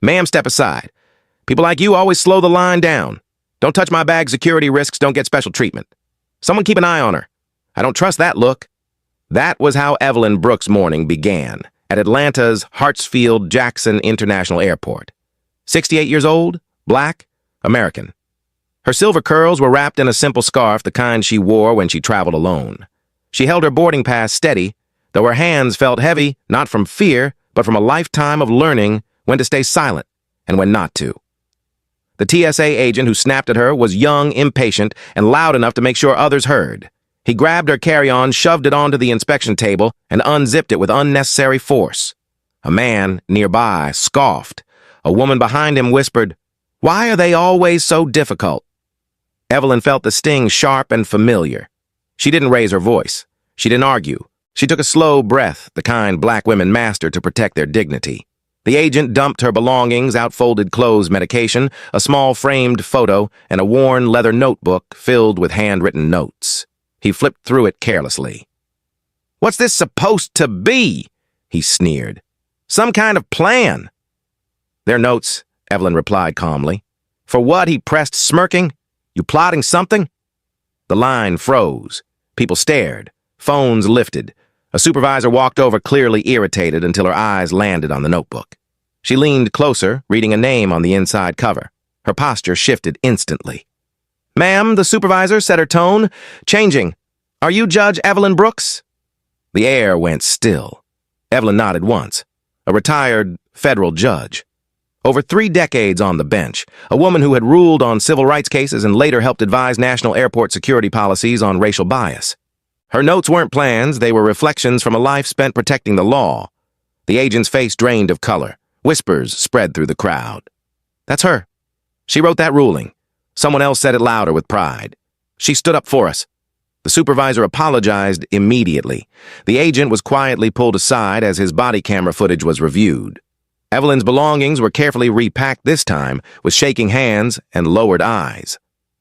Ma'am, step aside. People like you always slow the line down. Don't touch my bag. Security risks don't get special treatment. Someone keep an eye on her. I don't trust that look. That was how Evelyn Brooks' morning began at Atlanta's Hartsfield-Jackson International Airport. 68 years old, black, American. Her silver curls were wrapped in a simple scarf, the kind she wore when she traveled alone. She held her boarding pass steady, though her hands felt heavy, not from fear, but from a lifetime of learning when to stay silent and when not to. The TSA agent who snapped at her was young, impatient, and loud enough to make sure others heard. He grabbed her carry-on, shoved it onto the inspection table, and unzipped it with unnecessary force. A man nearby scoffed. A woman behind him whispered, "Why are they always so difficult?" Evelyn felt the sting sharp and familiar. She didn't raise her voice. She didn't argue. She took a slow breath, the kind black women master to protect their dignity. The agent dumped her belongings, outfolded clothes, medication, a small framed photo, and a worn leather notebook filled with handwritten notes. He flipped through it carelessly. "What's this supposed to be?" he sneered. "Some kind of plan." "They're notes," Evelyn replied calmly. "For what?" he pressed, smirking. "You plotting something?" The line froze. People stared. Phones lifted. A supervisor walked over, clearly irritated, until her eyes landed on the notebook. She leaned closer, reading a name on the inside cover. Her posture shifted instantly. "Ma'am," the supervisor set her tone, changing. "Are you Judge Evelyn Brooks?" The air went still. Evelyn nodded once. A retired federal judge. Over 3 decades on the bench, a woman who had ruled on civil rights cases and later helped advise national airport security policies on racial bias. Her notes weren't plans, they were reflections from a life spent protecting the law. The agent's face drained of color. Whispers spread through the crowd. "That's her. She wrote that ruling." Someone else said it louder with pride. "She stood up for us." The supervisor apologized immediately. The agent was quietly pulled aside as his body camera footage was reviewed. Evelyn's belongings were carefully repacked this time, with shaking hands and lowered eyes.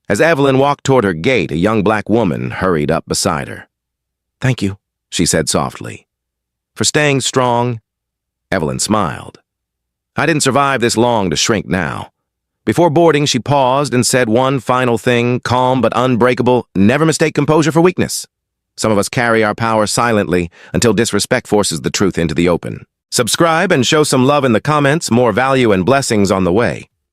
As Evelyn walked toward her gate, a young black woman hurried up beside her. "Thank you," she said softly. "For staying strong." Evelyn smiled. "I didn't survive this long to shrink now." Before boarding, she paused and said one final thing, calm but unbreakable: "Never mistake composure for weakness." Some of us carry our power silently until disrespect forces the truth into the open. Subscribe and show some love in the comments. More value and blessings on the way.